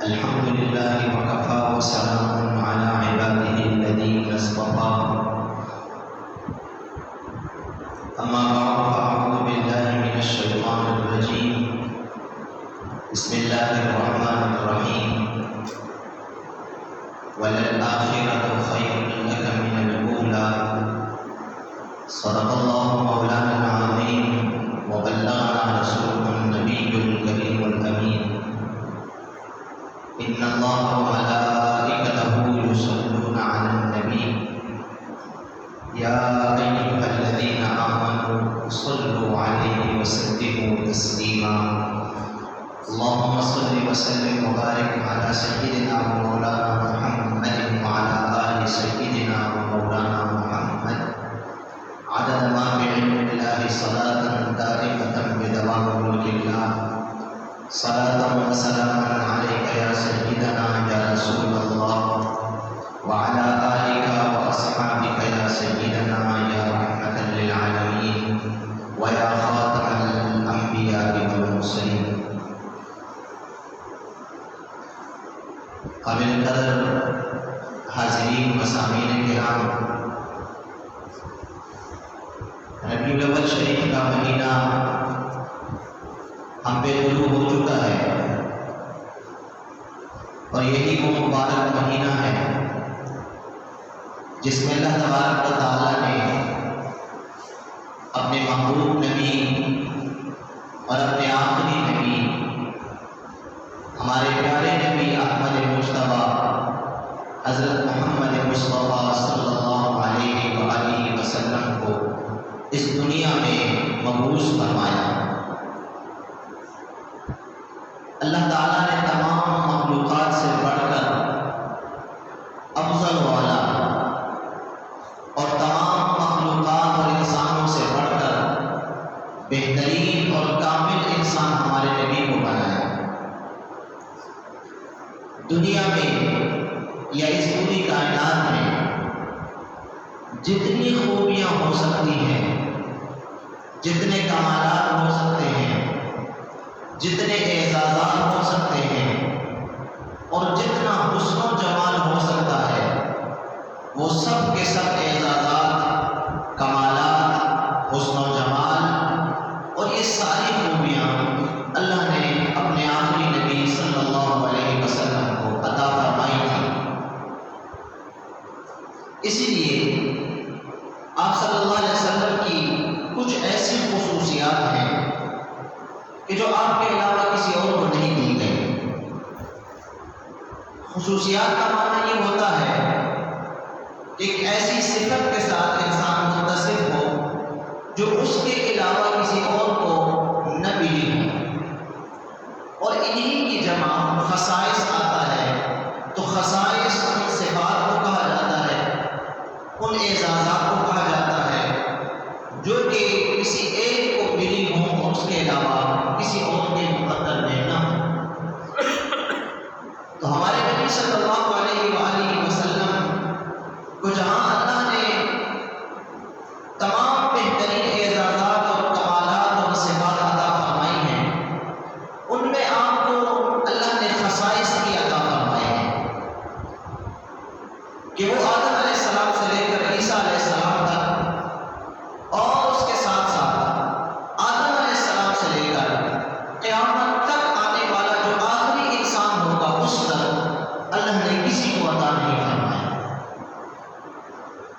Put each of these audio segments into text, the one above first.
الحمد لله وكفى وسلام على عباده الذين اصطفى أما بعد فأعوذ بالله من الشيطان الرجيم بسم الله الرحمن الرحيم وللآخرة خير لك من الأولى صدق الله مولانا العظيم وبلغنا رسوله النبي الكريم الأمين إن الله وملائكته يصلون على النبي يا أيها الذين آمنوا صلوا عليه وسلموا تسليما اللهم صل وسلم وبارك على سيدنا ومولانا محمد وعلى آل سيدنا ومولانا محمد عدد ما بعلم الله صلاة دائمة بدوام ملك الله صلاة وسلاما عليك يا سيدنا يا رسول الله وعلى آلك وأصحابك يا سيدنا يا رحمة للعالمين ويا خاتم الأنبياء والمرسلين. قابل قدر حاضرین و سامعین کرام، ربیع الاول شریف کا مہینہ ہم پہ شروع ہو چکا ہے اور یہی وہ مبارک مہینہ ہے جس میں اللہ تبارک و تعالیٰ نے اپنے محبوب نبی اور اپنے آخری نبی ہمارے پیارے نبی احمد مصطفیٰ حضرت محمد مصطفیٰ صلی اللہ علیہ وآلہ وسلم کو اس دنیا میں مبعوث فرمایا۔ اللہ تعالیٰ نے تمام مخلوقات سے بڑھ کر افضل والا اور تمام مخلوقات اور انسانوں سے بڑھ کر بہترین اور کامل انسان ہمارے نبی کو بنایا۔ دنیا میں یا اس پوری کائنات میں جتنی خوبیاں ہو سکتی ہیں، جتنے کمالات ہو سکتے ہیں، جتنے اعزازات ہو سکتے ہیں اور جتنا حسن و جمال ہو سکتا ہے، وہ سب کے سب اعزازات، کمالات، حسن و جمال اور یہ ساری خوبیاں اللہ نے اپنے آخری نبی صلی اللہ علیہ وسلم کو عطا فرمائی تھی۔ اسی لیے آپ صلی اللہ علیہ وسلم کی کچھ ایسی خصوصیات ہیں کہ جو آپ کے علاوہ کسی اور کو نہیں دی گئی۔ خصوصیات کا معنی یہ ہوتا ہے کہ ایک ایسی صفت کے ساتھ انسان متصف ہو جو اس کے علاوہ کسی اور کو نہ ملی ہو، اور انہی کی جمع خصائص آتا ہے تو خصائص ان صفات کو کہا جاتا ہے، ان اعزازات کو کہا جاتا ہے جو کہ کسی ایک کو ملی ہوں اور اس کے علاوہ کسی اور کے مقدر میں نہ ہو۔ تو ہمارے نبی صلی اللہ علیہ وآلہ وسلم کو جہاں اللہ نے تمام بہترین اعزازات اور کمالات اور صفات عطا فرمائی ہیں، ان میں آپ کو اللہ نے خصائص کی عطا فرمائی ہیں کہ وہ آدم علیہ السلام سے لے کر عیسیٰ علیہ السلام تک اور اس کے ساتھ ساتھ آدم علیہ السلام سے لے کر قیامت تک آنے والا جو آخری انسان ہوگا اس تک اللہ نے کسی کو عطا نہیں فرمایا۔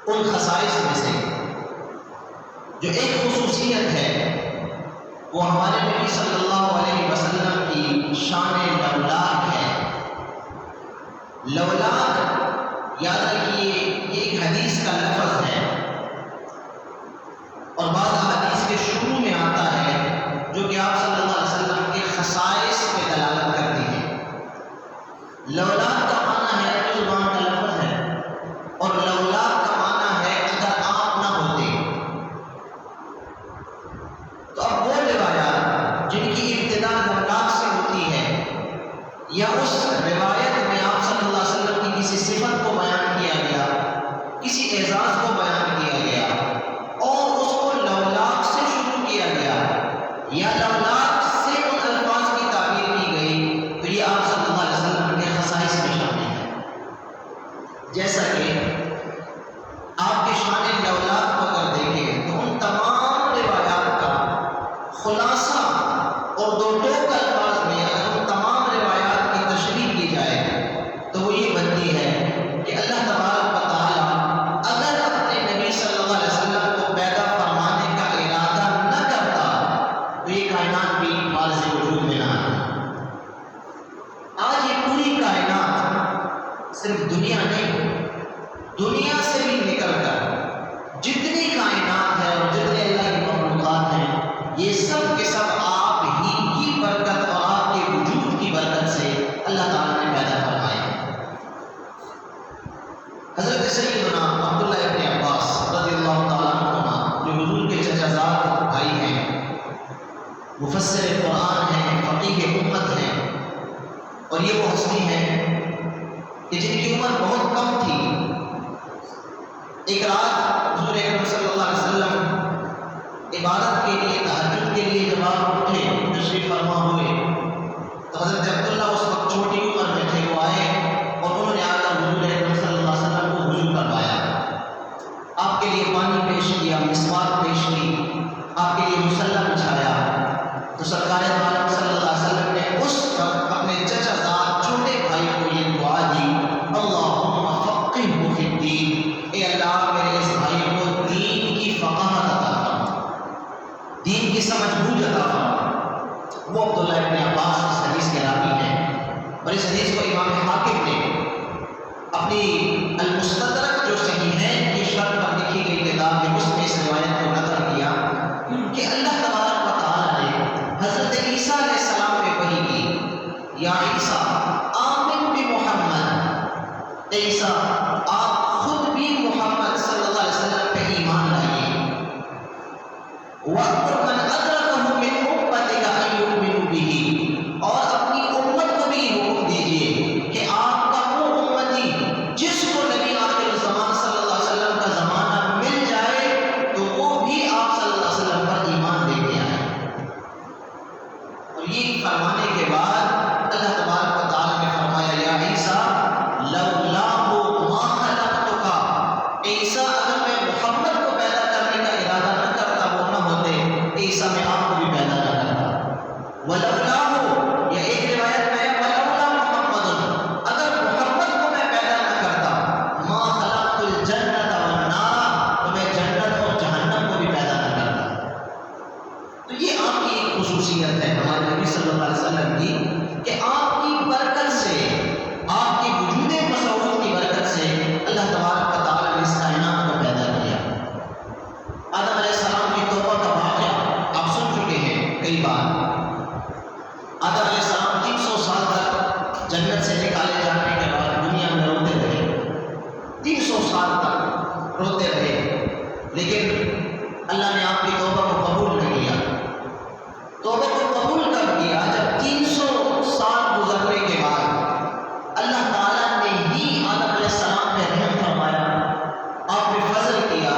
ان خصائص میں سے جو ایک خصوصیت ہے وہ ہمارے نبی صلی اللہ علیہ وسلم کی شان لولاک ہے۔ لولاک یاد رکھیے یہ ایک حدیث کا لفظ ہے اور بعض حدیث کے شروع میں آتا ہے جو کہ آپ صلی اللہ علیہ وسلم کے خصائص پہ دلالت کرتی ہے۔ لولاک کا معنی ہے جو زبان کا لفظ ہے، اور لولاک کا معنی ہے اگر آپ نہ ہوتے۔ تو اب وہ روایات جن کی ابتدا لولاک سے ہوتی ہے یا اس روایت میں آپ صلی اللہ علیہ وسلم کی کسی صفت کو بیان کیا گیا، کسی اعزاز کو بیان کیا گیا اور اس کو لولاک سے شروع کیا گیا یا لولاک سے ان الفاظ کی تعبیر کی گئی، تو یہ آپ صلی اللہ علیہ وسلم کے جیسا کہ آپ کی شان لولاک کو اگر دیکھیں تو ان تمام روایات کا خلاصہ اور دو ٹوک الفاظ میں اگر ان تمام روایات کی تشریح کی جائے تو وہ یہ بنتی ہے کہ اللہ تبارک و تعالی اگر اپنے نبی صلی اللہ علیہ وسلم کو پیدا فرمانے کا ارادہ نہ کرتا تو یہ کائنات بھی عارض وجود میں نہ آتی۔ آج یہ پوری کائنات صرف دنیا نہیں، دنیا سے بھی نکل کر جتنی کائنات ہے اور جتنے اللہ کی مخلوقات ہیں، یہ سب کے سب آپ ہی کی برکت اور آپ کے وجود کی برکت سے اللہ تعالیٰ نے پیدا فرمائے ہیں۔ حضرت سیدنا عبداللہ ابن عباس رضی اللہ تعالیٰ عنہ جو حضور کے چچا زاد بھائی ہیں، مفسر قرآن ہیں، فقیہ امت ہیں، اور یہ وہ ہستی ہیں کہ جن کی عمر بہت کم تھی۔ ایک رات حضور اکرم صلی اللہ علیہ وسلم عبادت کے لیے، تہجد کے لیے جب آپ اٹھے، تشریف فرما ہوئے، تو حضرت عبداللہ اس وقت چھوٹی عمر میں تھے، وہ آئے اور انہوں نے آ کر حضور اکرم صلی اللہ علیہ وسلم کو وضو کروایا، آپ کے لیے پانی پیش کیا، مسواک پیش کی، آپ کے لیے مصلی بچھایا۔ تو سرکار دو عالم صلی اللہ علیہ وسلم نے اس وقت اپنے چچا زاد چھوٹے بھائی کو یہ دعا دی، اللہم فقہہ فی الدین، اے اللہ میرے اس بھائی کو دین کی فقاہت عطا فرما، دین کی سمجھ بوجھ عطا فرما۔ وہ عبداللہ ابن عباس اس حدیث کے راوی ہیں، اور اس حدیث کو امام حاکم نے اپنی المستدرک جو صحیحین کی شرح پر لکھی گئی کتاب ہے اس میں اس روایت کو نقل کیا کہ اللہ تبارک و تعالی نے حضرت عیسیٰ علیہ السلام پہ وحی کی، یا عیسیٰ آمن بمحمد، عیسیٰ آپ خود بھی محمد صلی اللہ علیہ وسلم پہ ایمان لائیے، وَأْمُرْ مَنْ أَدْرَكَهُ مِنْ أُمَّتِكَ أَن يُؤْمِنُوا بِهِ، اور اپنی امت کو بھی حکم دیجیے کہ آپ کا وہ امتی جس کو نبی آخر الزمان صلی اللہ علیہ وسلم کا زمانہ مل جائے تو وہ بھی آپ صلی اللہ علیہ وسلم پر ایمان لے کے آئے۔ اور یہ فرمانے کے بعد اللہ تبارک و تعالیٰ نے فرمایا، یا عیسیٰ لولاہ ما خلقتک، عیسیٰ اگر میں محمد کو پیدا کرنے کا ارادہ نہ کرتا، وہ نہ ہوتے، عیسیٰ میں آپ کو بھی پیدا نہ کرتا۔ ولولاہ، یا ایک روایت میں ہے ولولا محمد، اگر محمد کو میں پیدا نہ کرتا، ما خلقت الجنۃ والنار، تو میں جنت اور جہنم کو بھی پیدا نہ کرتا۔ تو یہ آپ کی ایک خصوصیت ہے ہمارے نبی صلی اللہ علیہ وسلم کی کہ آپ کی برکت سے، آپ کی وجود مصور کی برکت سے اللہ تبارک و تعالیٰ نے اس کائنات کو پیدا کیا۔ آدم علیہ السلام کی توبہ کا واقعہ آپ سن چکے ہیں کئی بار۔ آدم علیہ السلام 300 سال تک جنت سے نکالے جانے کے بعد دنیا میں روتے رہے، 300 سال تک روتے رہے، لیکن اللہ نے آپ کی توبہ کو قبول نہیں کیا۔ توبہ کو قبول کر دیا جب 300 سال گزرنے کے بعد اللہ تعالیٰ نے ہی آدم علیہ السلام پہ رحم فرمایا، آپ نے فضل کیا،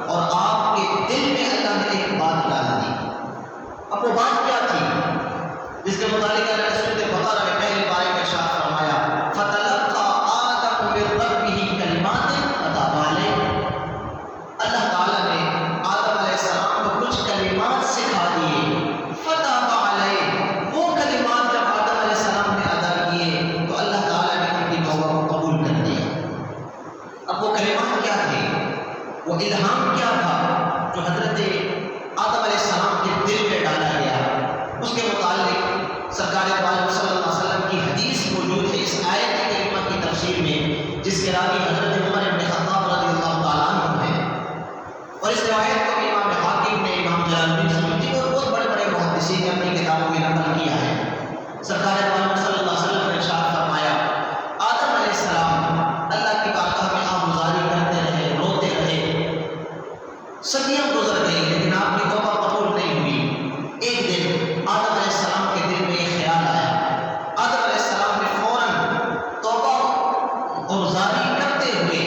اور آپ کے دل میں اللہ نے ایک بات ڈال دی۔ اب وہ بات کیا تھی جس کے متعلق اللہ نے سورۃ بقرہ میں پہلی بار ارشاد فرمایا، فَتَلَقَّىٰ آدَمُ مِن رَّبِّهِ كَلِمَاتٍ فَتَابَ عَلَيْهِ، اللہ تعالیٰ نے آدم علیہ السلام کو کچھ کلمات سکھا دیے، فَتَابَ عَلَيْهِ، وہ کلمات جب آدم علیہ السلام نے ادا کیے تو اللہ تعالیٰ نے ان کی توبہ کو قبول کر دیا۔ اب وہ کلمات کیا تھے، وہ الہام کیا تھا جو حضرت آدم علیہ السلام کے دل میں ڈالا گیا، اس کے متعلق سرکار دو عالم صلی اللہ علیہ وسلم کی حدیث موجود ہے اس آیت کریمہ کی تفسیر میں، جس کے راوی حضرت عمر بن خطاب رضی اللہ تعالیٰ عنہ ہیں، اور اس روایت کو بھی امام حاکم نے، امام جلال الدین سیوطی اور بہت بڑے بڑے محدثین نے اپنی کتابوں میں نقل کیا ہے۔ سرکار دو عالم صلی اللہ علیہ وسلم نے ارشاد فرمایا، آدم علیہ السلام اللہ کی بارگاہ میں آہوازاری کرتے رہے، روتے رہے، صدیاں گزر گئی لیکن آپ کی توبہ قبول نہیں ہوئی۔ ایک دن آدم علیہ السلام کے دل میں ایک خیال آیا، آدم علیہ السلام نے فوراً توبہ اور زاری کرتے ہوئے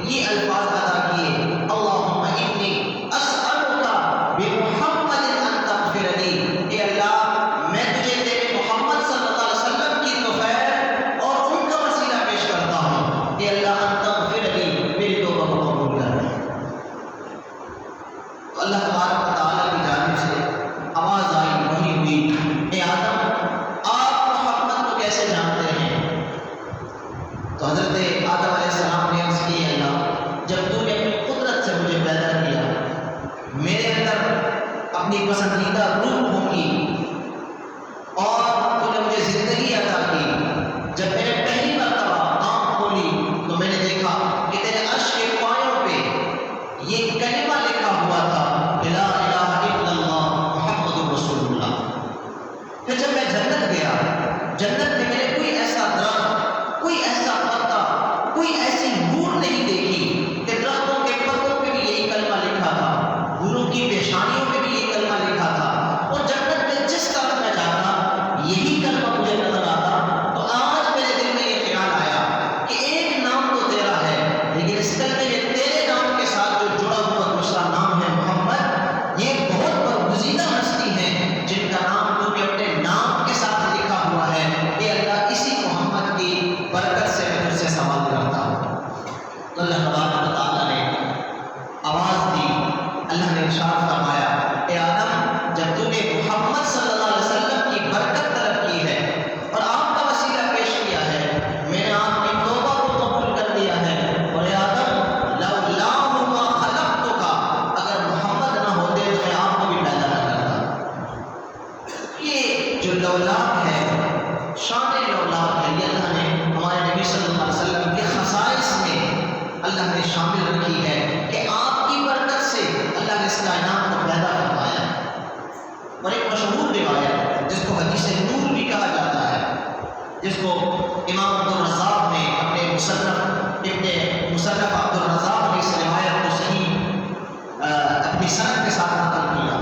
یہ الفاظ ادا کیے، اللہم انی اسألک بمحمد ان تغفر لی، اے اللہ میں تجھے تیرے محمد صلی اللہ علیہ تو حضرت آدم علیہ السلام نے عرض کی اللہ جب تو نے اپنی قدرت سے مجھے پیدا کیا میرے اندر اپنی پسندیدہ روح پھونکی اور تو نے مجھے زندگی عطا کی جب میں نے پہلی مرتبہ آنکھ کھولی تو میں نے دیکھا کہ تیرے عرش کے پایوں پہ یہ کلمہ لکھا ہوا تھا لا الہ الا اللہ محمد رسول اللہ۔ پھر جب میں جنت گیا جنت میں میں نے کوئی ایسا درخت کوئی ایسا پتا کوئی ایسی نور نہیں دیکھی کہ درختوں کے پتوں پہ بھی یہی کلمہ لکھا تھا پھولوں کی پیشانیوں پہ بھی یہی کلمہ لکھا تھا اور جنت میں جس طرف میں جاتا یہی کلمہ مجھے نظر آتا۔ تو آج میرے دل میں یہ خیال آیا کہ ایک نام تو تیرا ہے لیکن اس کلمے میں تیرے نام کے ساتھ جو جڑا ہوا دوسرا نام ہے محمد، یہ بہت برگزیدہ ہستی ہیں جن کا نام تو نے اپنے نام کے ساتھ لکھا ہوا ہے کہ اللہ اسی محمد کی برکت سے میں تجھ سے سوال کرتا ہوں۔ تو اللہ تبارک و تعالیٰ نے آواز دی، اللہ نے ارشاد فرمایا اے آدم جب تو نے محمد صلی اللہ علیہ وسلم کی برکت طلب کی ہے اور آپ کا وسیلہ پیش کیا ہے میں نے آپ کی توبہ کو قبول کر لیا ہے اور اے آدم لولا ما خلقتک اگر محمد نہ ہوتے تو میں آپ کو بھی پیدا نہ کرتا۔ یہ جو لولا ہے شان لولا ہے یہ اللہ نے ہمارے نبی صلی اللہ علیہ وسلم کے خصائص میں اللہ نے شامل رکھی ہے کہ آپ کی برکت سے اللہ نے اس کائنات کو پیدا کروایا ہے۔ اور ایک مشہور روایت جس کو حدیث نور بھی کہا جاتا ہے جس کو امام عبدالرزاق نے اپنے مصنف عبدالرزاق نے اس روایت کو صحیح اپنی سند کے ساتھ نقل کیا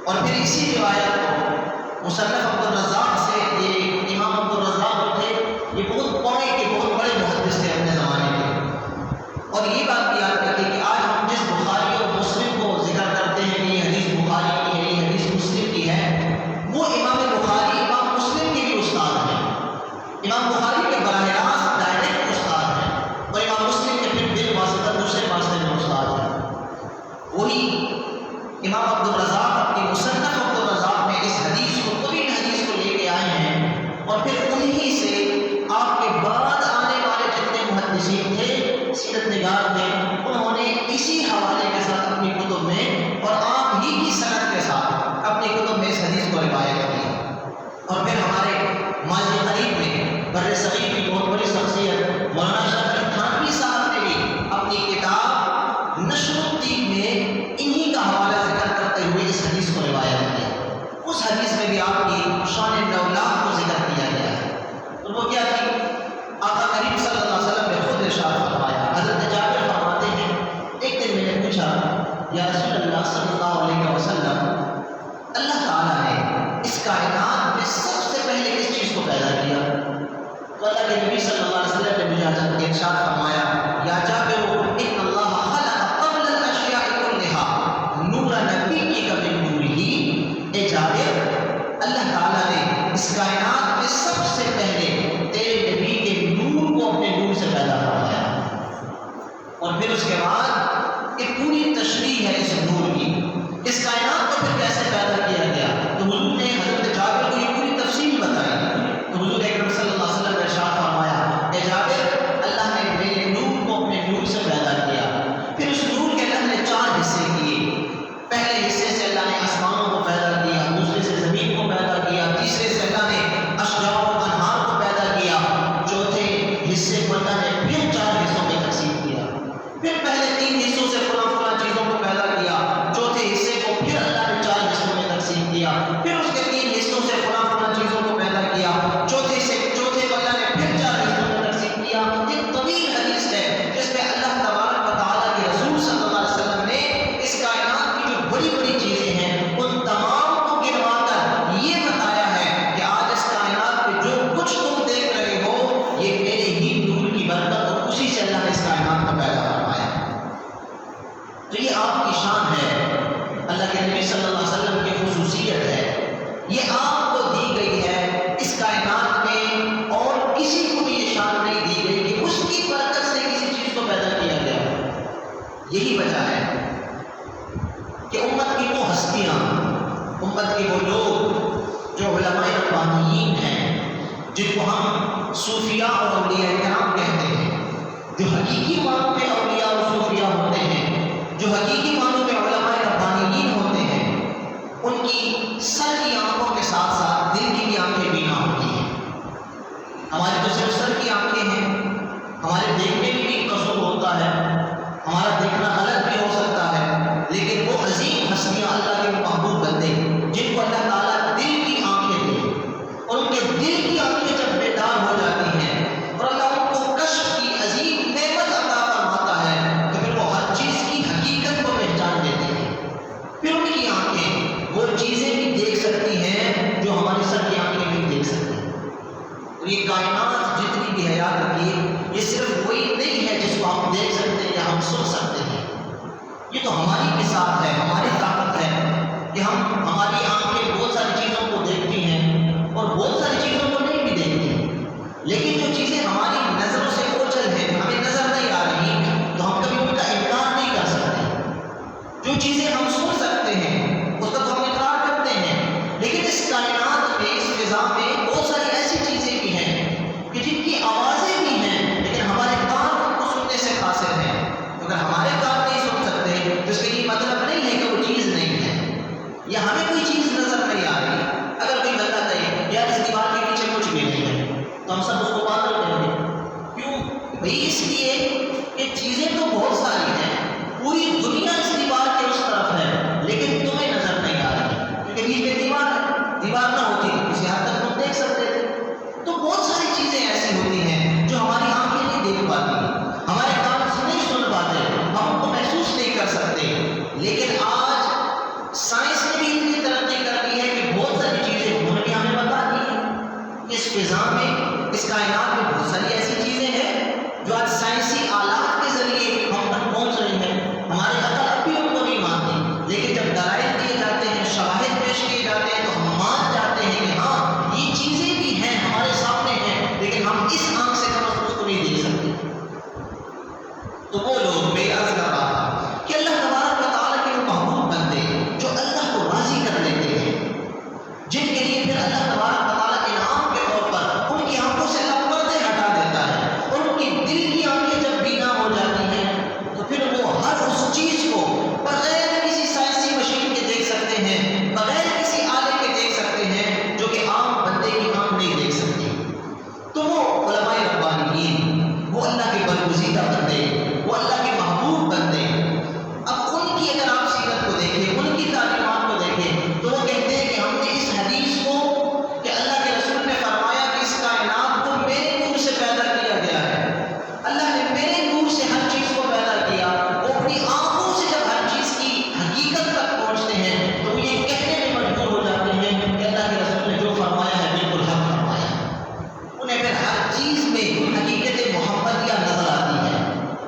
اور پھر اسی روایت کو مصنف عبدالرزاق سے یہ امام عبدالرزاق جو تھے یہ بہت بڑے محدث تھے اپنے زمانے کے اور یہ بات بھی یاد رکھیں کہ آج ہم جس بخاری اور مسلم کو ذکر کرتے ہیں کہ یہ حدیث بخاری کی ہے یہ حدیث مسلم کی ہے وہ امام بخاری امام مسلم کے بھی استاد ہیں، امام بخاری کے براہ راست ڈائریکٹ استاد ہیں اور امام مسلم کے پھر بال واسطہ دوسرے واسطے میں استاد ہیں۔ وہی امام عبدالرزاق اپنی مصنف عبدالرزاق میں اس حدیث کو طویل حدیث کو لے کے آئے ہیں اور پھر انہی سے آپ کے بعد آنے والے جتنے محدثین تھے سیرت نگار تھے انہوں نے اسی حوالے کے ساتھ اپنی کتب میں اور آپ ہی کی سند کے ساتھ اپنی کتب میں اس حدیث کو روایت کی اور پھر ہمارے ماضی قریب میں بر صغیر کی بہت بڑی شخصیت مولانا شاہ علی تھانوی صاحب نے بھی اپنی کتاب نشر الدین میں انہی کا حوالہ ذکر کرتے ہوئے اس حدیث کو روایت کی۔ اس حدیث میں بھی آپ کی شان لولاک کو ذکر کیا گیا ہے اور وہ کیا تھی؟ آقا کریم صلی اللہ علیہ وسلم نے خود ارشاد فرمایا، حضرت جابر فرماتے ہیں ایک دن میں نے پوچھا یا رسول اللہ صلی اللہ علیہ وسلم اللہ تعالیٰ نے اس کائنات میں سب سے پہلے کس چیز کو پیدا کیا؟ تو اللہ کے نبی صلی اللہ علیہ وسلم نے مجھے حضرت ارشاد فرمایا یا جابر ان اللہ خلق قبل الاشیاء کلها نور نبی کا من نورہ۔ اے جابر اللہ تعالیٰ نے اس کائنات میں سب سے پہلے تیرے نبی کے نور کو اپنے نور سے پیدا فرمایا اور پھر اس کے بعد ایک پوری تشریح ہے اس نور کی، اس کائنات کو پھر کیسے پیدا کیا گیا تو حضور نے حضرت جابر کو یہ پوری تفصیل بتائی تو حضور اکرم صلی اللہ علیہ وسلم نے ارشاد فرمایا اے جابر اللہ نے میرے نور کو اپنے نور سے پیدا کیا، پھر اس نور کے اللہ نے 4 حصے کیے۔ پہلے حصے سے اللہ نے آسمانوں کو پیدا کیا، دوسرے سے زمین کو پیدا کیا، تیسرے سے اللہ نے اشجار و انہار کو پیدا کیا، چوتھے حصے کو اللہ نے پھر 4 حصوں میں تقسیم کیا، پھر پہلے 3 حصوں سے فلاں چیزوں کو پیدا کیا، چوتھے حصے کو پھر اللہ نے 4 حصوں میں تقسیم کیا، پھر اس کے 3 حصوں سے فلاں چیزوں کو پیدا کیا، چوتھے کو اللہ نے پھر 4 حصوں میں تقسیم کیا۔ ایک طویل حدیث ہے جس میں اللہ تبارک و تعالیٰ کے رسول صلی اللہ علیہ وسلم نے اس کائنات کی جو بڑی چیزیں ہیں ان تمام کو گنوا کر یہ بتایا ہے کہ آج اس کائنات میں جو کچھ تم دیکھ رہے ہو یہ میرے ہی نور کی برکت اور اسی سے اللہ نے اس کائنات کو پیدا فرمایا۔ تو یہ آپ کی شان ہے، اللہ کے نبی صلی اللہ علیہ وسلم کی خصوصیت ہے، یہ آپ کو دی گئی ہے، اس کائنات میں اور کسی کو بھی یہ شان نہیں دی گئی کہ اس کی برکت سے کسی چیز کو پیدا کیا گیا۔ یہی وجہ ہے کہ امت کی وہ ہستیاں، امت کے وہ لوگ جو علماء ربانیین ہیں، جن کو ہم صوفیاء اور اولیاء کرام کہتے ہیں، جو حقیقی معنوں میں اولیاء اور صوفیاء ہوتے ہیں، جو حقیقی معنوں میں علماء ربانیین ہوتے ہیں، ان کی سر کی آنکھوں کے ساتھ ساتھ دل کی بھی آنکھیں بینا ہوتی ہیں۔ ہماری تو صرف سر کی آنکھیں ہیں، ہمارے دیکھنے میں بھی قصور ہوتا ہے، ہمارا دیکھنا الگ بھی ہو سکتا ہے، لیکن وہ عظیم ہستیاں اللہ کے محبوب بندے جن کو اللہ تعالیٰ دل کی آنکھیں دے، اور ان کے دل کی آنکھیں جب بیدار ہو جاتی ہیں اور اللہ ان کو کشف کی عظیم نعمت عطا فرماتا ہے، تو پھر وہ ہر چیز کی حقیقت کو پہچان دیتے ہیں۔ پھر ان کی آنکھیں وہ چیزیں بھی دیکھ سکتی ہیں جو ہماری سر کی آنکھیں نہیں دیکھ سکتی۔ اور یہ کائنات جتنی بھی حیات رکھی ہے، یہ صرف وہی نہیں ہے جس کو ہم دیکھ سکتے ہیں یا ہم سن سکتے ہیں، یہ تو ہماری بساط ہے، ہماری طاقت ہے کہ ہماری آنکھیں بہت ساری چیزوں کو دیکھتی ہیں اور بہت ساری چیزوں کو نہیں بھی دیکھتی ہیں، لیکن جو چیزیں ہماری نظروں سے اوجھل ہیں، ہمیں نظر نہیں آ رہی، تو ہم کبھی ان کا انکار نہیں کر سکتے۔ جو چیزیں ہم سن سکتے ہیں اس کا تو ہم اقرار کرتے ہیں، لیکن اس کائنات میں، اس فضا میں بہت ساری ایسی چیزیں بھی ہیں کہ جن کی آوازیں بھی ہیں، لیکن ہمارے کان ان کو سننے سے قاصر ہیں۔ اگر ہمارے کان نہیں سن سکتے تو اس کا یہ مطلب نہیں ہے کہ وہ چیز نہیں ہے یا ہمیں کوئی چیز نظر نہیں آ رہی۔ اگر کوئی بندہ کہے یار اس دیوار کے پیچھے کچھ بھی نہیں ہے، تو ہم سب اس کو پاگل کہیں گے۔ کیوں؟ بھئی اس لیے کہ چیزیں تو بہت ساری ہیں، پوری دنیا اس دیوار کے اس طرف ہے، لیکن تمہیں نظر نہیں آ رہی، کیونکہ بیچ میں دیوار ہے۔ دیوار نہ ہوتی تو کسی حد تک تم دیکھ سکتے تھے۔ تو بہت ساری چیزیں ایسی ہوتی ہیں جو ہماری آنکھیں نہیں دیکھ پاتی، ہمارے کان نہیں سن پاتے، ہم ان کو محسوس نہیں کر سکتے، لیکن آج سائنس نے بھی اتنی ترقی کر لی ہے کہ بہت ساری چیزیں انہوں نے بھی ہمیں بتا دی ہیں۔ اس فضا میں، اس کائنات میں بہت ساری ایسی چیزیں ہیں جو آج سائنسی آلات کے ذریعے ہم تک پہنچ رہی ہیں، ہمارے عقل اب بھی ان کو نہیں مانتی، لیکن جب دلائل دیے جاتے ہیں، شواہد پیش کیے جاتے ہیں، تو ہم مان جاتے ہیں کہ ہاں یہ چیزیں بھی ہیں، ہمارے سامنے ہیں، لیکن ہم اس آنکھ سے اس کو نہیں دیکھ سکتے۔ تو وہ لوگ، میں عرض کر رہا تھا کہ اللہ تبارک و تعالیٰ کے وہ محبوب بندے جو اللہ کو راضی کر لیتے ہیں، جن کے لیے پھر اللہ تبارک و تعالیٰ انعام کے طور پر ان کی آنکھوں سے اللہ پردے ہٹا دیتا ہے، اور ان کی دل کی آنکھیں جب بینا ہو جاتی ہیں تو پھر وہ ہر اس چیز کو بغیر کسی سائنسی مشین کے دیکھ سکتے ہیں، بغیر کسی آلے کے دیکھ سکتے ہیں، جو کہ عام بندے کی آنکھ نہیں دیکھ سکتی۔ تو وہ علماء ربانیین، وہ اللہ کے برگزیدہ بندے، وہ اللہ کے محبوب بندے، اب ان کی اگر آپ سیرت کو دیکھیں، ان کی تعلیمات کو دیکھیں، تو وہ کہتے ہیں کہ ہم نے اس حدیث کو کہ اللہ کے رسول نے فرمایا کہ اس کائنات کو میرے نور سے پیدا کیا گیا ہے، اللہ نے میرے نور سے ہر چیز کو پیدا کیا، وہ اپنی آنکھوں سے جب ہر چیز کی حقیقت تک پہنچتے ہیں تو وہ یہ کہنے میں مجبور ہو جاتے ہیں کہ اللہ کے رسول نے جو فرمایا ہے بالکل حق فرمایا ہے۔ انہیں پھر ہر چیز میں حقیقت محمدیہ نظر آتی ہے،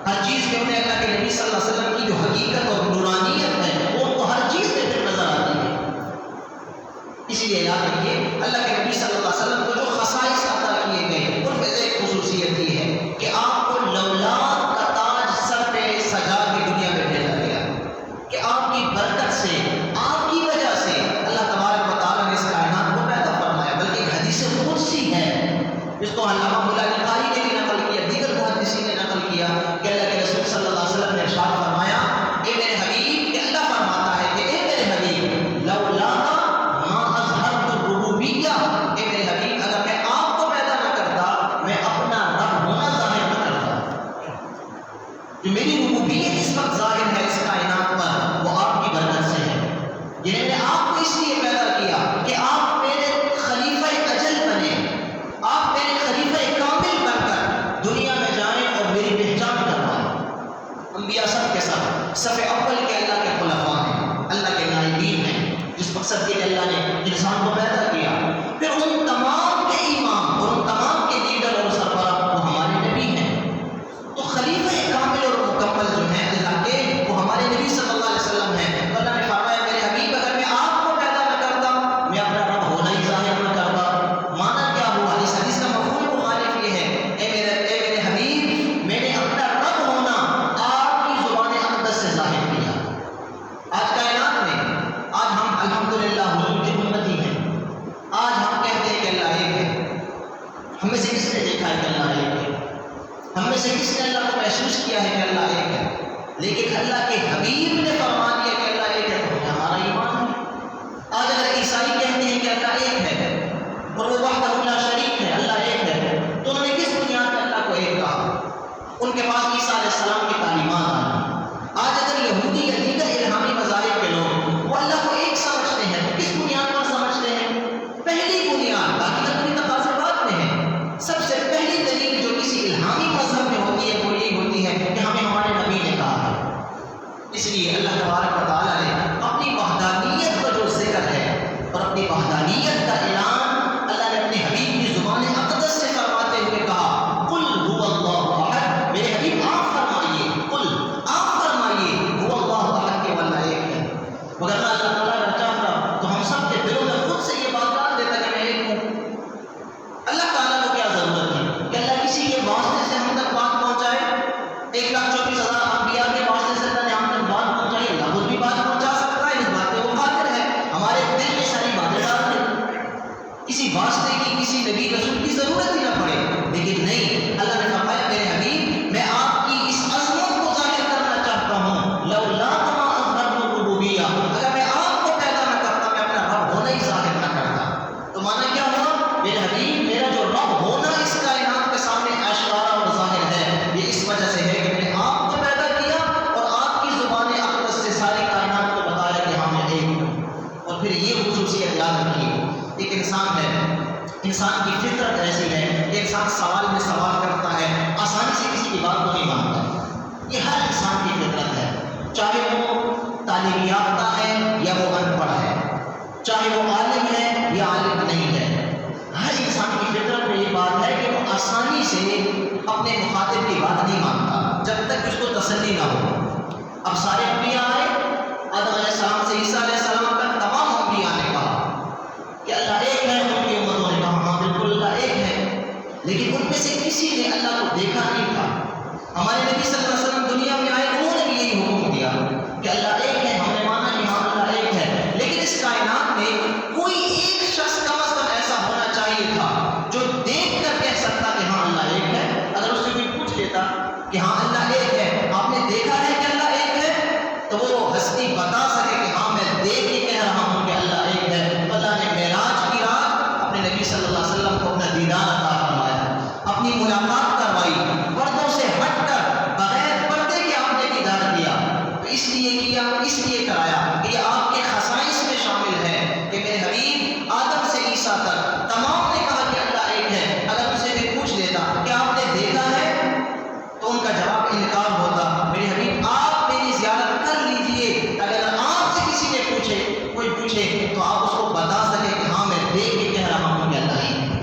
ہر چیز میں انہیں اللہ کے نبی صلی اللہ علیہ وسلم کی جو حقیقت اور نورانیت ہے وہ ان کو ہر چیز میں پھر نظر آتی ہے۔ اسی لیے یاد رکھیے اللہ کے نبی صلی اللہ علیہ وسلم کو جو خصائص عطا کیے گئے ان میں سے ایک خصوصیت یہ ہے کہ آپ کو لولات کا تاج سر پہ سجا کے دنیا میں بھیجا گیا، کہ آپ کی برکت سے، آپ کی وجہ سے اللہ تبارک و تعالیٰ نے اس کائنات کو پیدا فرمایا۔ بلکہ ایک حدیث قدسی ہے جس کو علامہ مولا علی قاری نے بھی نقل کیا، دیگر محدثین نے نقل کیا، کہ اللہ کے رسول صلی اللہ علیہ وسلم نے ارشاد فرمایا، اے میرے حبیب، کہ اللہ فرماتا ہے کہ اے میرے حبیب لولاک ما اظہرت الربوبیہ، اے میرے حبیب اگر میں آپ کو پیدا نہ کرتا، میں اپنا رب ہونا ظاہر نہ کرتا۔ جو میری ربوبیت اس وقت ظاہر ہے اس کائنات پر، وہ آپ کی برکت سے ہے۔ یعنی میں نے آپ کو اس لیے پیدا کیا کہ آپ میرے خلیفہ اجل بنے، آپ میرے خلیفہ کامل بن کر دنیا میں جائیں اور میری پہچان کروائیں۔ انبیاء سب کے سب صف اول کے اللہ کے خلفاء ہیں، اللہ کے نائبین ہیں، جس مقصد کے لیے اللہ نے انسان کو پیدا کیا۔ پھر ان تمام کے امام اور ان تمام کے لیڈر اور سربراہ وہ ہمارے نبی ہیں۔ تو خلیفہ کامل اور مکمل جو ہیں اللہ کے، وہ ہمارے نبی صلی اللہ علیہ وسلم ہیں۔ تو اللہ نے فرمایا میرے حبیب اگر میں آپ کو پیدا نہ کرتا، میں اپنا رب ہونا ہی ظاہر نہ کرتا۔ مانا کیا ہوا؟ اس حدیث کا مفہوم مخالف یہ ہے، اے میرے حبیب، میں نے اپنا رب ہونا آپ کی زبان اقدس سے ظاہر ہم میں سے کس نے دیکھا ہے کہ اللہ ایک ہے؟ ہم میں سے کس نے اللہ کو محسوس کیا ہے کہ اللہ ایک ہے؟ لیکن اللہ کے حبیب نے فرما دیا کہ اللہ ایک ہے تو ہمیں ہمارا ایمان ہے۔ آج اگر عیسائی کہتے ہیں کہ اللہ ایک ہے اور وہ وحدہ لا شریک ہے، اللہ ایک ہے، تو انہوں نے کس بنیاد پر اللہ کو ایک کہا؟ ان کے پاس عیسیٰ علیہ السلام کی تعلیمات آئی۔ آج اگر یہودی یا دیگر الہامی مذاہب کے لوگ وہ اللہ کو ایک سمجھتے ہیں تو کس بنیاد پر سمجھتے ہیں؟ پہلی بنیاد، باقی اپنی تقاضات میں ہے، سب سے پہلی دلیل جو کسی الہامی مذہب میں ہوتی ہے وہ یہی ہوتی ہے کہ ہمیں ہمارے نبی نے کہا ہے۔ اس لیے اللہ تبارک و تعالیٰ نے اپنی وحدانیت کا جو ذکر ہے اور اپنی وحدانیت کا اعلان اللہ نے اپنے حبیب کی زبان اقدس سے فرماتے ہوئے کہا، قل هو اللہ احد، میرے حبیب آپ فرمائیے، قل آپ فرمائیے، هو اللہ احد کہ اللہ ایک ہے۔ مگر اللہ تعالیٰ اگر چاہتا تو ہم سب کے دلوں میں خود سے یہ بات ڈال دیتا کہ میں ایک ہوں۔ اللہ تعالیٰ کو کیا ضرورت ہے کہ اللہ کسی کے واسطے سے ہم تک بات پہنچائے؟ 1,24,000 انبیاء کے واسطے سے اللہ نے ہم تک بات پہنچائی، اللہ خود بھی بات پہنچا سکتا ہے، اس بات پہ وہ قادر ہے، ہمارے دل میں ساری باتیں ڈال دیں، کسی واسطے کی کسی نبی رسول کی ضرورت ہی نہ پڑے۔ لیکن نہیں، اللہ نے فرمایا میرے حبیب میں آپ کی اس عظمت کو ظاہر کرنا چاہتا ہوں، لولا کما اظہرت الربوبیہ، اگر میں آپ کو پیدا نہ کرتا، میں اپنا رب ہونا ہی ظاہر نہ کرتا، تو مانا کیا ہوا؟ میرے حبیب میرا جو رب ہونا اس کائنات کے سامنے آشکارا اور ظاہر ہے، یہ اس وجہ سے ہے کہ میں نے آپ کو پیدا کیا اور آپ کی زبان اقدس سے ساری کائنات کو بتایا کہ ہاں میں ایک ہوں۔ اور پھر یہ خصوصیت یاد رکھیے، ایک انسان ہے، انسان کی فطرت ایسی ہے کہ انسان سوال میں سوال کرتا ہے، آسانی سے کسی کی بات کو نہیں مانتا، یہ ہر انسان کی فطرت ہے، چاہے وہ تعلیم یافتہ ہے یا وہ ان پڑھ ہے، چاہے وہ عالم ہے یا عالم نہیں ہے، ہر انسان کی فطرت میں یہ بات ہے کہ وہ آسانی سے اپنے مخاطب کی بات نہیں مانتا جب تک اس کو تسلی نہ ہو۔ اب سارے انبیاء آئے، آدم علیہ السلام سے عیسیٰ علیہ السلام تک تمام انبیاء نے کہا کہ اللہ ایک ہے، ان کی امتوں نے کہا ہاں بالکل اللہ ایک ہے، لیکن ان میں سے کسی نے اللہ کو دیکھا نہیں تھا۔ ہمارے نبی صلی اللہ علیہ وسلم دنیا میں آئے، انہوں نے بھی یہی حکم دیا کہ اللہ ایک ہے، ہم نے مانا کہ ہاں اللہ ایک ہے، لیکن اس کائنات میں کوئی ایک شخص کم از کم ایسا ہونا چاہیے تھا جو دیکھ کر کہہ سکتا کہ ہاں اللہ ایک ہے۔ اگر اس سے کوئی پوچھ لیتا کہ ہاں اللہ ایک ہے، آپ نے دیکھا ہے کہ اللہ ایک ہے، تو وہ ہستی بتا سکے کہ ہاں میں دیکھ کے کہہ رہا ہوں کہ اللہ ایک ہے۔ اللہ نے معراج کی رات اپنے نبی صلی اللہ علیہ وسلم کو اپنا دیدار عطا فرمایا، اپنی ملاقات کروائی، پردوں سے ہٹ کر بغیر پردے کے آپ نے دیدار کیا، تو اس لیے کرایا کہ یہ آپ کے خصائص میں شامل ہے کہ میرے حبیب آدم سے عیسیٰ تک تمام نے کہا کہ اللہ ایک ہے۔ اگر اسے بھی پوچھ لیتا کہ آپ نے دیکھا ہے تو ان کا جواب انکار ہوتا، میرے حبیب آپ میری زیارت کر لیجئے، اگر آپ سے کسی نے کوئی پوچھے تو آپ اس کو بتا سکے کہ ہاں میں دیکھ کے کہہ رہا ہوں کہ اللہ ایک ہے۔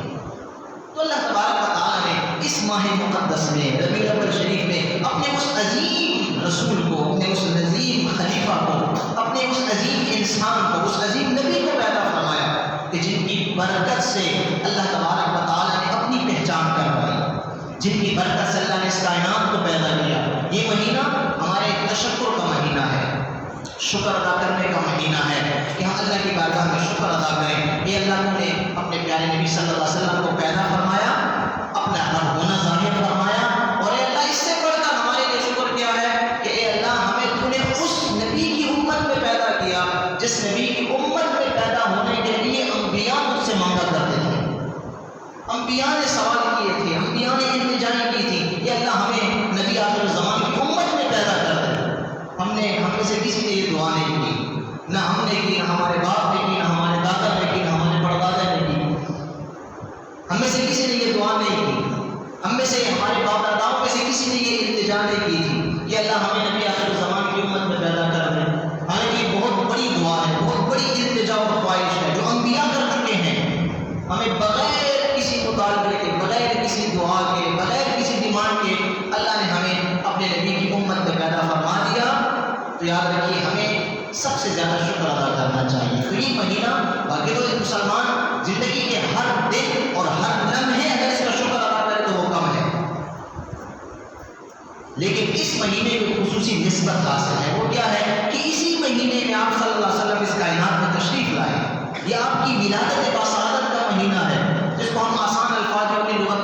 تو اللہ تبارک و تعالیٰ نے اس ماہ مقدس میں ربیع الاول شریف میں اپنے اس عظیم رسول کو، اپنے اس عظیم خلیفہ کو، اپنے اس عظیم انسان کو، اس عظیم نبی کو پیدا فرمایا کہ جن کی برکت سے اللہ تبارک و تعالیٰ نے اپنی پہچان کروائی، جن کی برکت سے اللہ نے اس کائنات کو پیدا کیا۔ یہ مہینہ ہمارے تشکر کا مہینہ ہے، شکر ادا کرنے کا مہینہ ہے کہ ہم اللہ کی بارگاہ میں شکر ادا کریں۔ یہ اللہ نے اپنے پیارے نبی صلی اللہ علیہ وسلم کو پیدا فرمایا، اپنا رب ہونا ظاہر فرمایا، اور اے اللہ اس سے بڑھ کر ہمارے لیے شکر کیا ہے کہ اے اللہ ہمیں تو نے اس نبی کی امت میں پیدا کیا جس نبی کی امت میں پیدا ہونے کے لیے انبیاء مجھ سے مانگا کرتے تھے، انبیاء نے سوال کیے تھے، انبیاء نے التجا کی تھی، یہ اللہ ہمیں نبی آخر الزمان کی امت میں پیدا کر دے۔ ہم میں سے کسی نے یہ دعا نہیں کی، نہ ہم نے کی، نہ ہمارے باپ نے کی، نہ ہمارے دادا نے کی، نہ ہمارے پردادا نے کی، ہم میں سے کسی نے یہ دعا نہیں کی، ہم میں سے ہمارے باپ داداؤں میں سے کسی نے یہ التجا نہیں کی تھی کہ اللہ ہمیں نبی آخر الزمان کی امت میں پیدا کر دے۔ حالانکہ یہ بہت بڑی دعا ہے، بہت بڑی التجا و خواہش ہے جو انبیاء کر چکے ہیں۔ ہمیں بغیر کسی مطالبے کے، بغیر کسی دعا کے، بغیر کسی ڈیمانڈ کے اللہ نے ہمیں اپنے نبی کی امت میں پیدا فرما دیا۔ تو یاد رکھیے ہمیں سب سے زیادہ شکر ادا کرنا چاہیے۔ تو یہ مہینہ باقی تو مسلمان زندگی کے ہر دن اور ہر لمحے اگر اس کا شکر ادا کرے تو وہ کم ہے، لیکن اس مہینے کو خصوصی نسبت حاصل ہے۔ وہ کیا ہے کہ اسی مہینے میں آپ صلی اللہ علیہ وسلم اس کائنات میں تشریف لائے، یہ آپ کی ولادت باسعادت کا مہینہ ہے، جس کو ہم آسان الفاظ میں اپنی لغت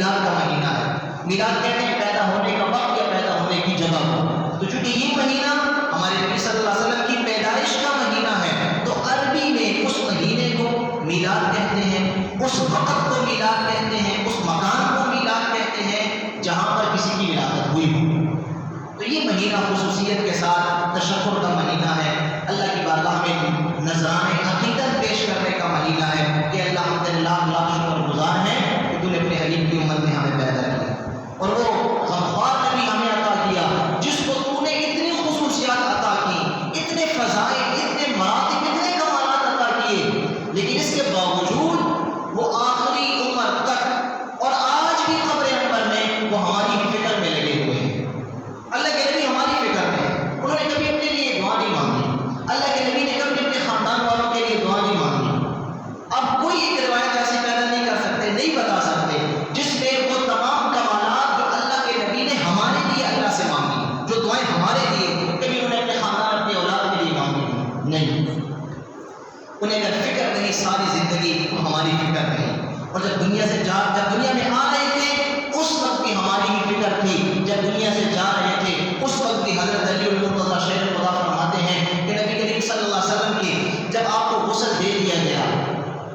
میلاد کا مہینہ ہے۔ میلاد کہتے ہیں پیدا ہونے کا وقت یا پیدا ہونے کی جگہ کو۔ تو چونکہ یہ مہینہ ہمارے نبی صلی اللہ علیہ وسلم کی پیدائش کا مہینہ ہے، تو عربی میں اس مہینے کو میلاد کہتے ہیں، اس وقت کو میلاد کہتے ہیں، اس مکان کو میلاد کہتے ہیں جہاں پر کسی کی ولادت ہوئی ہو۔ تو یہ مہینہ خصوصیت کے ساتھ تشکر کا مہینہ ہے، اللہ کی بارگاہ میں نذرانِ عقیدت پیش کرنے کا مہینہ ہے کہ اللہ ہم تیرے لاکھ لاکھ شکر گزار ہیں کہ تو نے اپنے حبیب کی امت میں ہمیں پیدا کیا، اور وہ غمخوار نبی ہمیں عطا کیا جس کو تو نے اتنی خصوصیات عطا کی، اتنے فضائل، اتنے مراتب، اتنے کمالات عطا کیے، لیکن اس کے باوجود وہ آخری عمر تک اور آج بھی قبر انور میں وہ ہماری فکر میں لگے ہوئے ہیں۔ اللہ کے نبی ہماری فکر میں ہیں، انہوں نے کبھی اپنے لیے دعا نہیں مانگی، اللہ کے نبی نے کبھی اپنے خاندان والوں کے لیے دعا نہیں مانگی۔ اب کوئی ایک روایت ایسی پیدا نہیں کر سکتے، نہیں بتا سکتے جس میں وہ تمام کمالات جو اللہ کے نبی نے ہمارے لیے اللہ سے مانگی، جو دعائیں ہمارے لیے کبھی انہوں نے اپنے خاندان، اپنی اولاد کے لیے مانگی نہیں۔ انہیں اگر فکر نہیں ساری زندگی تو ہماری فکر نہیں، اور جب دنیا میں آ رہے تھے اس وقت بھی ہماری ہی فکر تھی، جب دنیا سے جا رہے تھے اس وقت بھی حضرت علی المرتضیٰ شیخ خدا فرماتے ہیں کہ نبی کریم صلی اللہ علیہ وسلم کی جب آپ کو غسل دے دیا گیا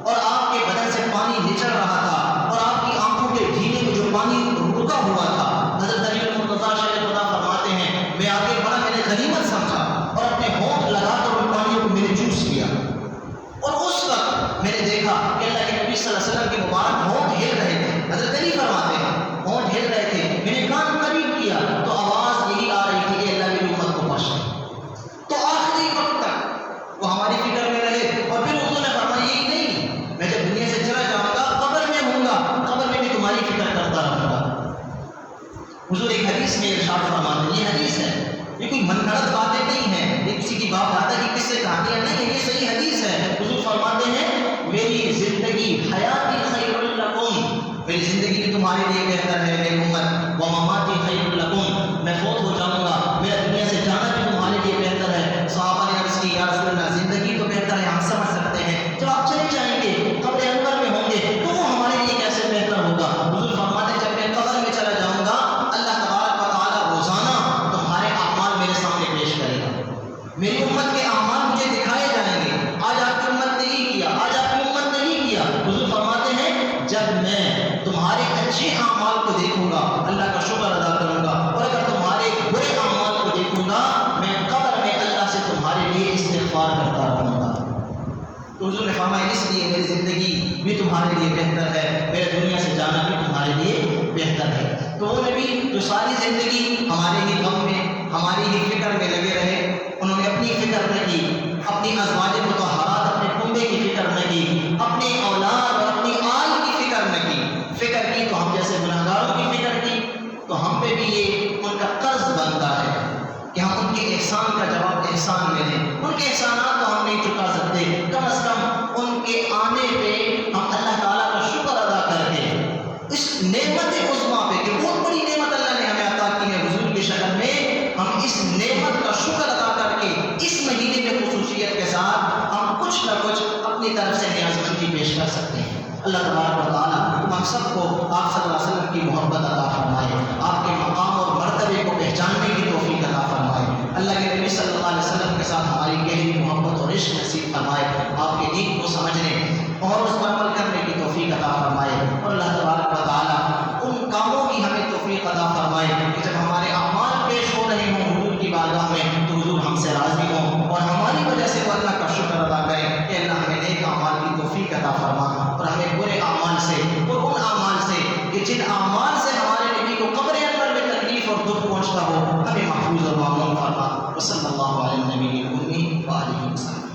اور آپ کے بدن سے پانی نچڑ رہا تھا اور آپ کی آنکھوں کے ڈھیلے میں جو پانی رکا ہوا تھا، حضرت علی المرتضیٰ شیخ خدا فرماتے ہیں میں آگے بڑھا، میں نے غنیمت سمجھا اور اپنے ہونٹ لگا کر ان پانیوں کو میں نے چوس لیا، اور اس وقت میں نے دیکھا کہ اللہ کے نبی صلی اللہ علیہ وسلم کے مبارک ہونٹ ہل رہے تھے، حضرت علی فرماتے ہیں ہونٹ ہل رہے تھے، میں نے کان قریب کیا تو آواز یہی آ رہی تھی کہ اللہ میری امت کو بخش دے۔ تو آخری وقت تک وہ ہماری فکر میں رہے، اور پھر حضور نے فرمایا یہی نہیں، میں جب دنیا سے چلا جاؤں گا قبر میں ہوں گا، قبر میں بھی تمہاری فکر کرتا رہوں گا۔ حضور ایک حدیث میں ارشاد فرماتے ہیں، یہ حدیث ہے، یہ کوئی من گھڑت باتیں نہیں ہیں، یہ کسی کی بات دادا کی کس سے کہانیاں نہیں ہیں، یہ صحیح حدیث ہے۔ حضور فرماتے ہیں میری زندگی حیاتی خیر لکم، میری زندگی بھی تمہارے لیے بہتر ہے میری امت، ومماتی خیر لکم، میں فوت ہو جاؤں گا، میرا دنیا سے جانا بھی تمہارے لیے بہتر ہے۔ صحابہ نے عرض کی یا رسول اللہ زندگی تو بہتر ہے، ہم سمجھ سکتے ہیں، جب آپ چلے جائیں گے قبر انور میں ہوں گے تو وہ ہمارے لیے کیسے بہتر ہوگا؟ حضور فرماتے ہیں جب میں قبر میں چلا جاؤں گا اللہ تبارک و تعالیٰ روزانہ تمہارے اعمال میرے سامنے پیش کرے گا، میری امت کے اعمال مجھے دکھائے جائیں گے، آج آپ کی امت نے یہ کیا، آج آپ کی امت نے یہ کیا۔ حضور فرماتے ہیں جب میں تمہارے اچھے اعمال کو دیکھوں گا اللہ کا شکر ادا کروں گا، اور اگر تمہارے برے اعمال کو دیکھوں گا میں قبر میں اللہ سے تمہارے لیے استغفار کرتا رہوں گا۔ تو حضور نے فرمایا اس لیے میری زندگی بھی تمہارے لیے بہتر ہے، میرے دنیا سے جانا بھی تمہارے لیے بہتر ہے۔ تو وہ نبی جو ساری زندگی ہمارے ہی غم میں، ہماری ہی فکر میں لگے رہے، انہوں نے اپنی فکر نہ کی، اپنی ازواج مطہرات، اپنے کنبے کی فکر نہ کی، اپنے اولاد اور اپنی آل کی فکر نہ کی، فکر کی تو ہم جیسے گناہگاروں کی فکر کی، تو ہم پہ بھی یہ ان کا قرض بنتا ہے کہ ہم ان کے احسان کا جواب احسان میں دیں۔ ان کے احسانات تو ہم نہیں چکا سکتے، کم از کم ان کے آنے پہ ہم اللہ تعالیٰ کا شکر ادا کر کے اس نعمت عظمیٰ پہ کہ بہت بڑی نعمت اللہ نے ہمیں عطا کی ہے حضور کی شکل میں، ہم اس نعمت کا شکر ادا کر کے اس مہینے میں خصوصیت کے ساتھ ہم کچھ نہ کچھ اپنی طرف سے نیاز مندی پیش کر سکتے ہیں۔ اللہ تبارک و تعالیٰ ہم سب کو آپ صلی اللہ علیہ وسلم کی محبت عطا فرمائے، آپ کے مقام اور مرتبے کو پہچاننے کی توفیق عطا فرمائے، اللہ کے نبی صلی اللہ علیہ وسلم کے ساتھ ہماری گہری محبت اور عشق نصیب فرمائے، آپ کے دین کو سمجھنے اور اس پر عمل کرنے کی توفیق عطا فرمائے، اور اللہ تبارک و تعالیٰ ان کاموں کی ہمیں توفیق عطا فرمائے کہ جب ہمارے اعمال پیش ہو رہے ہوں حضور کی بارگاہ میں تو حضور ہم سے راضی ہوں اور ہماری وجہ سے وہ اللہ کا شکر ادا کریں کہ اللہ ہمیں نیک اعمال کی توفیق عطا فرما، اور ہمیں برے اعمال سے اور ان اعمال سے کہ جن اعمال سے ہمارے نبی کو قبر انور میں تکلیف اور دکھ پہنچتا ہو ہمیں محفوظ اور معمون فرما۔ وصلی اللہ علیہ النبی الأمی وآلہ وسلم۔